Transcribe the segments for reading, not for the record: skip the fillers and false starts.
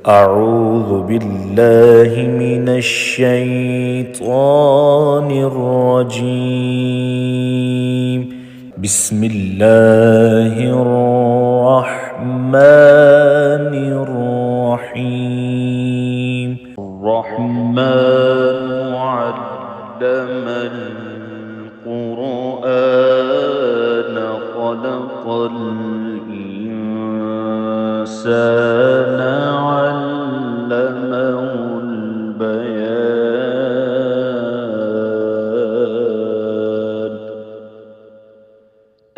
أعوذ بالله من الشيطان الرجيم. بسم الله الرحمن الرحيم. الرحمن علم القرآن خلق الإنسان علمه البيان.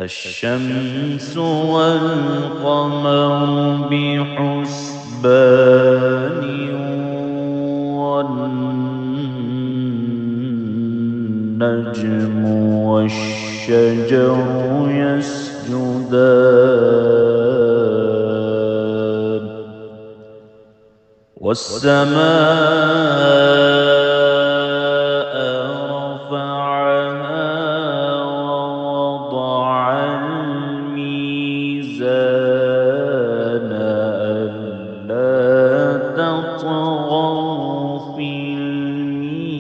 الشمس والقمر بحسبان والنجم والشجر يسجدان والسماء رفعها ووضع الميزان ألا تطغوا في الميزان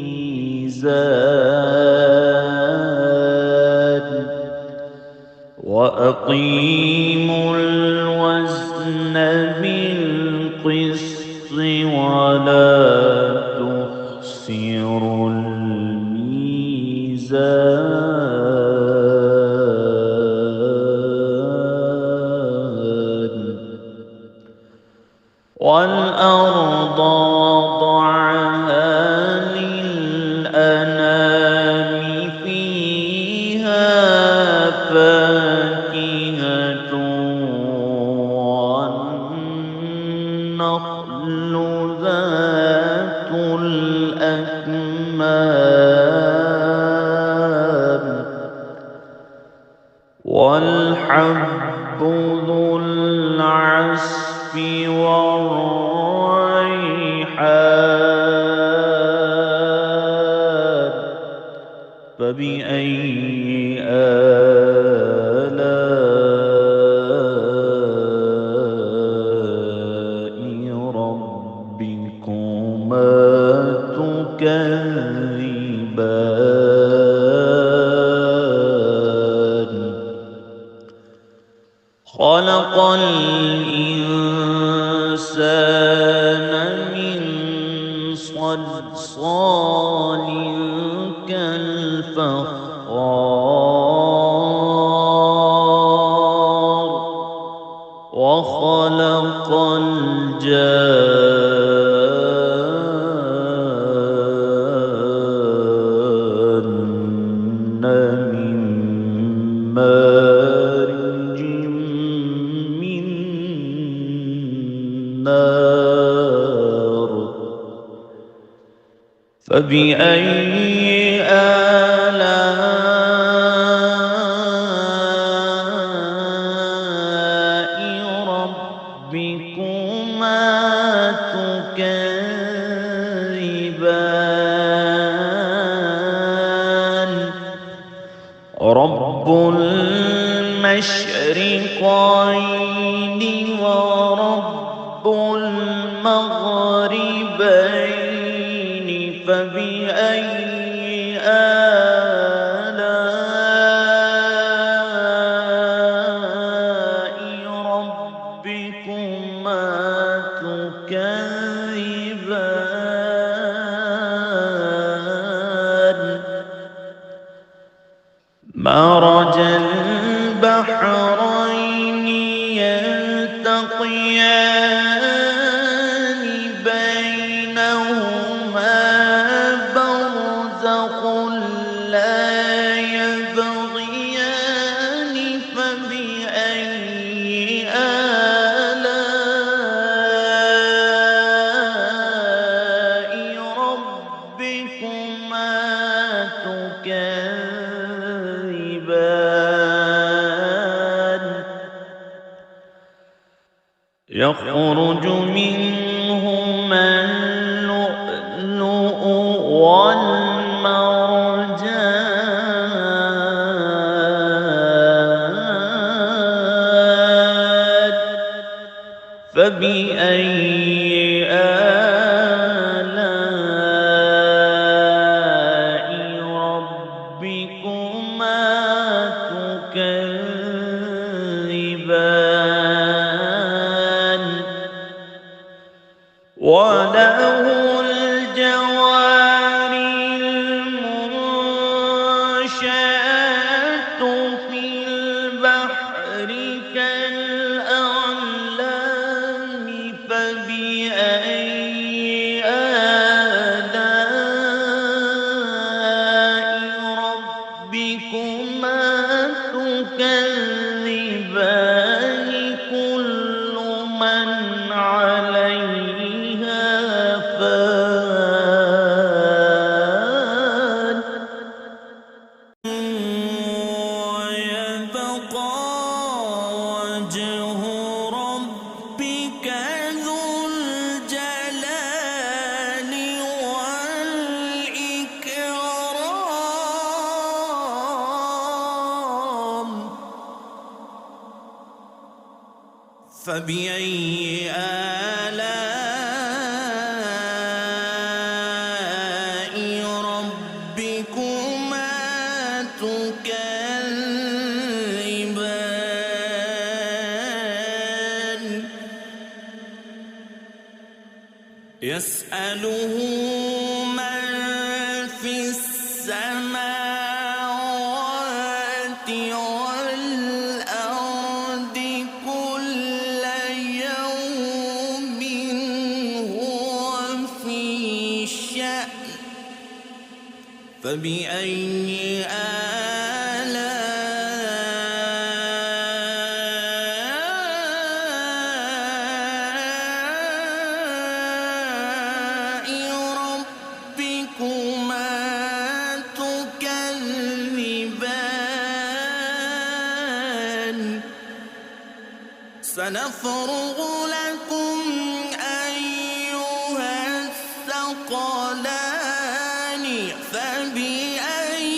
وأقيموا الوزن بالقسط ولا تخسروا الميزان والأرض وضعها للأنام فيها فاكهة والنخل ذات الأكمام والحب ذو العصف والريحان. فبأي آلاء ربكما تكذبان. خلق الإنسان من صلصال كالفخار وخلق الجان من مارج من نار. فبأي آلاء ربكما تكذبان. رب المشرقين ورب المغربين. فبأي آلاء ربكما تكذبان. مرج البحرين يلتقيان بينهما برزخ لا يبغيان. فبأي آلاء ربكما تكذبان. يخرج منهما اللؤلؤ والمرجان. فبأي وله الجوار المنشآت في البحر كالأعلام فبأي آلاء ربكما تكذبان كل من عليها فان ويبقى وجه ربك ذو الجلال والإكرام فبأي آلاء ربكما تكذبان يسأله من في السماوات والأرض كل يوم هو في شأن فبأي آلاء ربكما تكذبان سنفرغ لكم أيها الثقلان فبأي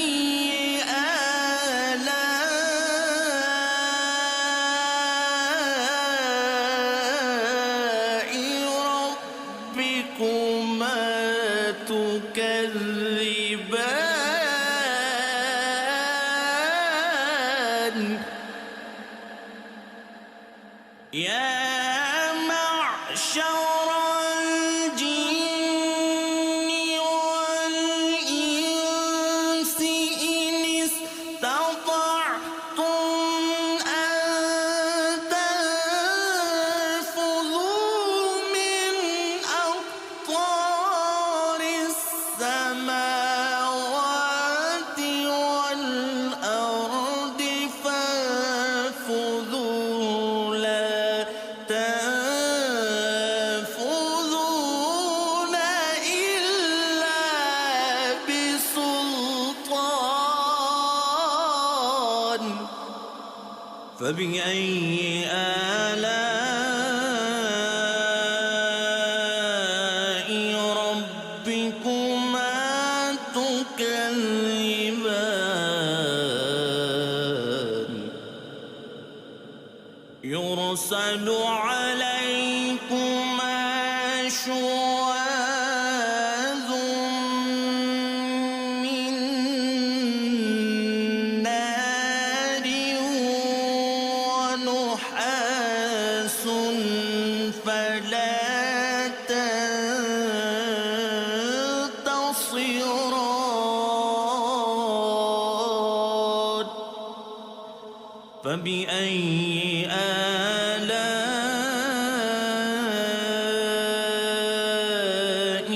آلاء ربكما تكذبان يا معشر الجن والإنس إن استطعتم أن تنفذوا من أقطار السماوات والأرض فانفذوا لا تنفذون إلا بسلطان فبأي آلاء ربكما تكذبان يرسل عليكما شواظ من نار ونحاس فلا تنتصران فبأي آلاء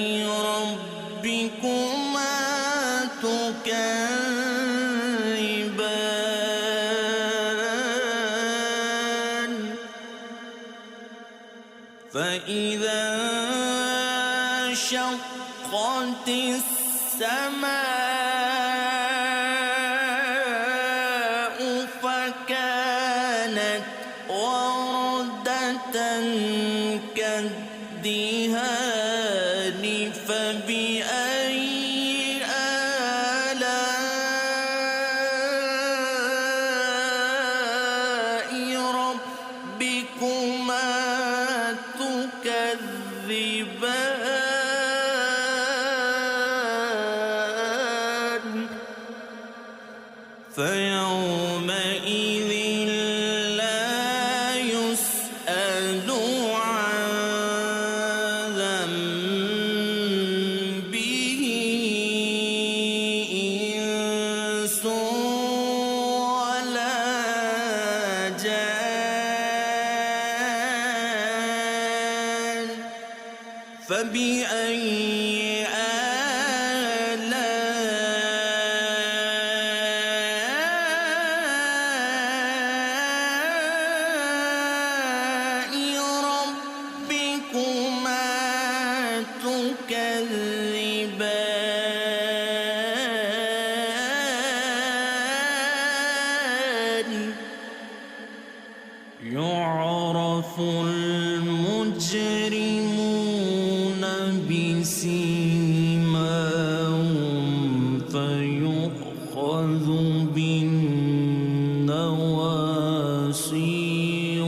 ربكما تكذبان فإذا انشقت السماء فكانت وردة كالدهان فبأي آلاء ربكما تكذبان فيومئذ لا يسأل عن فبأي آلاء ربكما تكذبان يعرف المجرمون بسيماهم فيؤخذ بالنواصي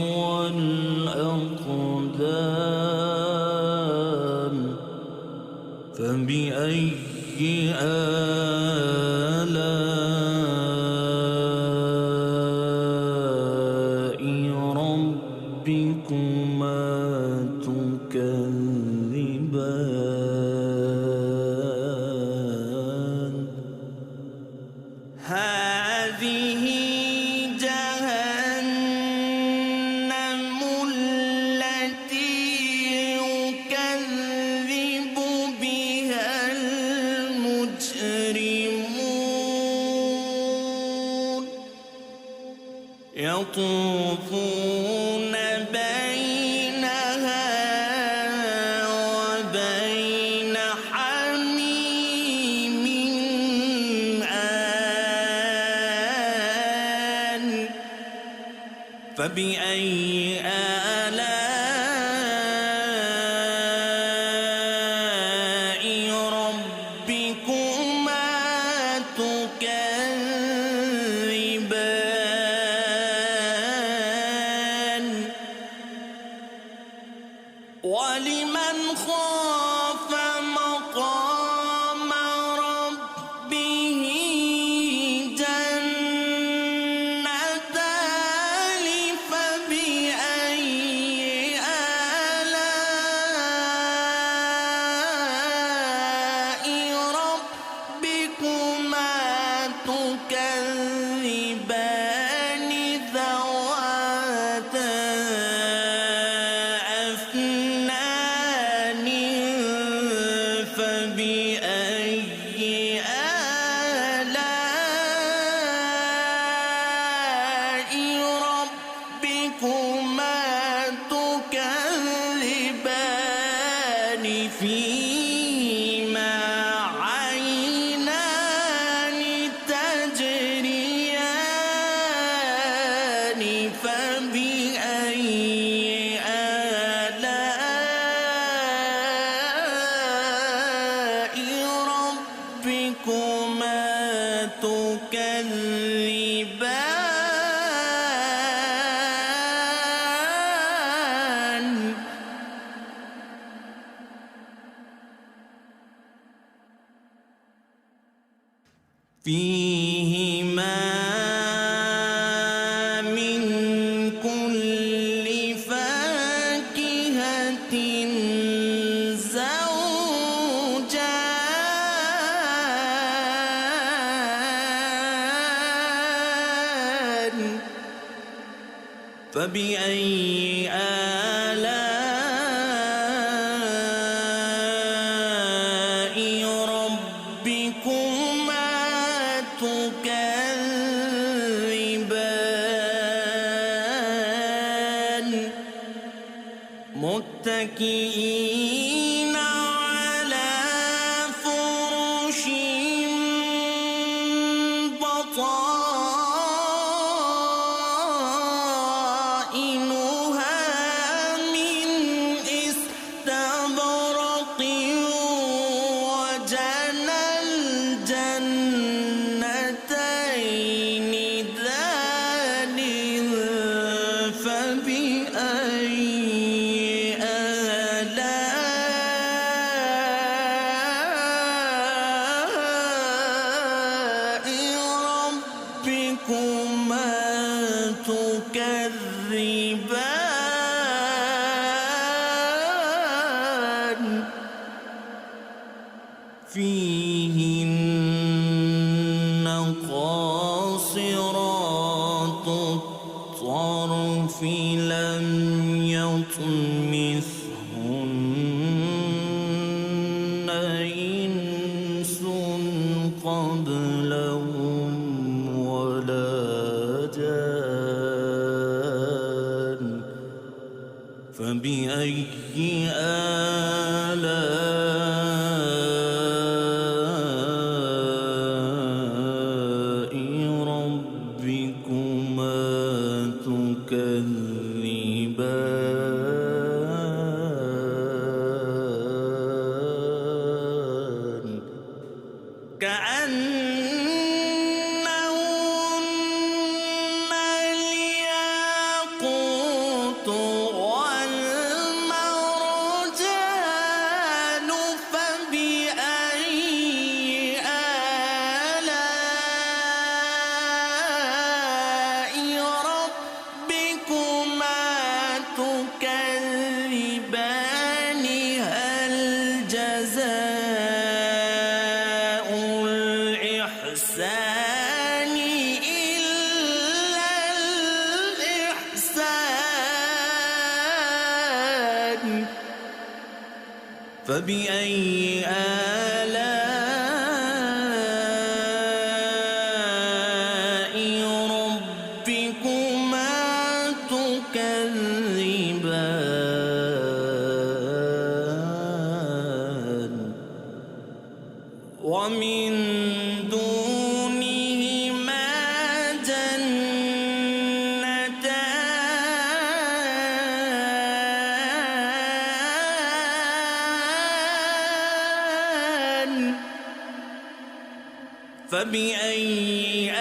والأقدام فبأي آلاء ربكما تكذبان هذه جهنم التي يكذب بها المجرمون يطوفون بينها وبين حميم آن فبأي آلاء ربكما تكذبان ولمن خاف مقام ربه جنتان فبأي آلاء ربكما تكذبان ذواتا أفنان فبأي آلاء ربكما تكذبان فيهما عينان تجريان فبأي آلاء ربكما تكذبان فيهما من كل فاكهة زوجان فبأي آلاء ربكما تكذبان متكئين على فرش بطائنها من استبرق وجنى الجنتين دان فبأي آلاء ربكما تكذبان فيهن قاصرات الطرف لم يطمثهن كأنهن الياقوت والمرجان فبأي آلاء ربكما تكذبان هل جزاء الإحسان إلا الإحسان فبأي آلاء ربكما تكذبان ومن دونهما جنتان فبأي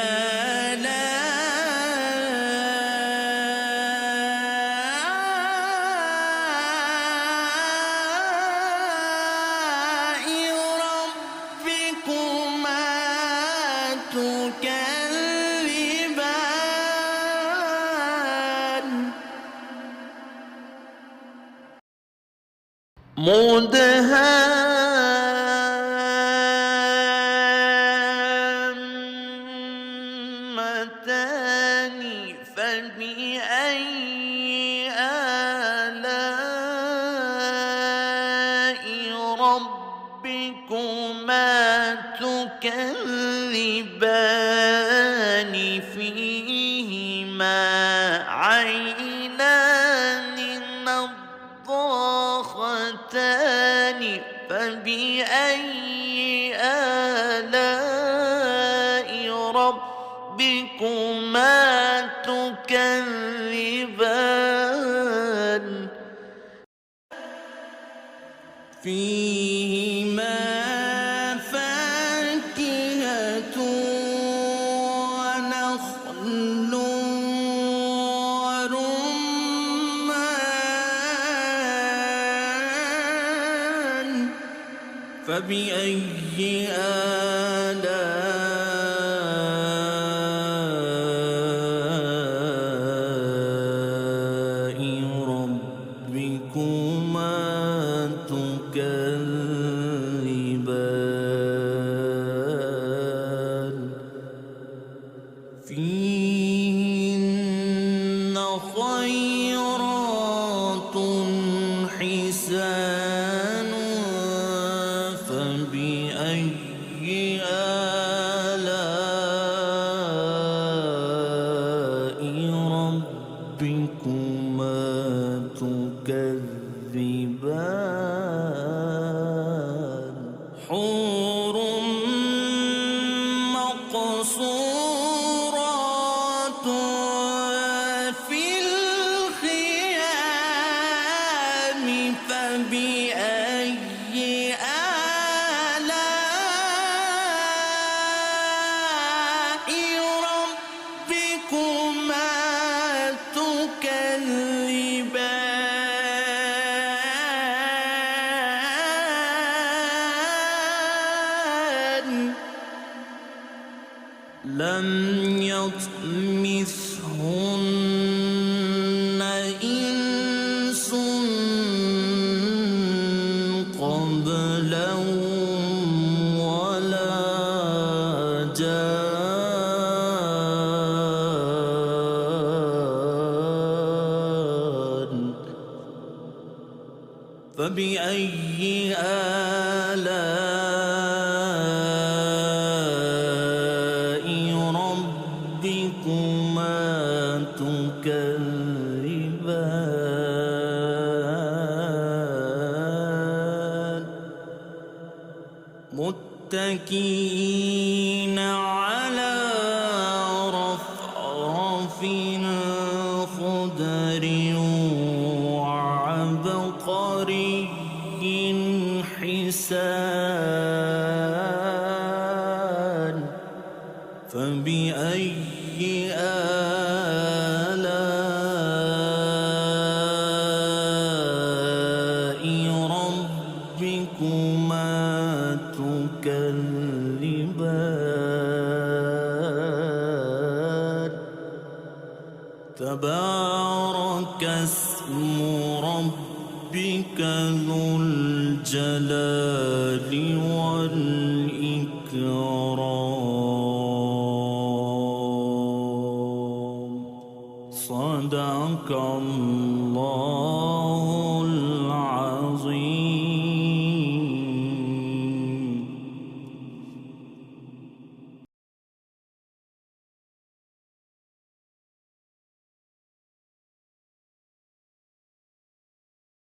آلاء ربكما تكذبان مدهامتان فبأي آلاء ربكما تكذبان فيهما عينان نضاختان فبأي آلاء ربكما تكذبان فيهما فاكهة ونخل ورمان فبأي آلاء ربكما تكذبان فيهن خيرات حسان فبأي آلاء ربكما تكذبان حور مقصورات في الخيام فبأي آلاء ربكما تكذبان لم يطمثهن إنس قبلهم ولا جان فبأي آلاء ربكما تكذبان متكئين على رفرف خضر وعبقري حسان ربك ذو الجلال والإكرام.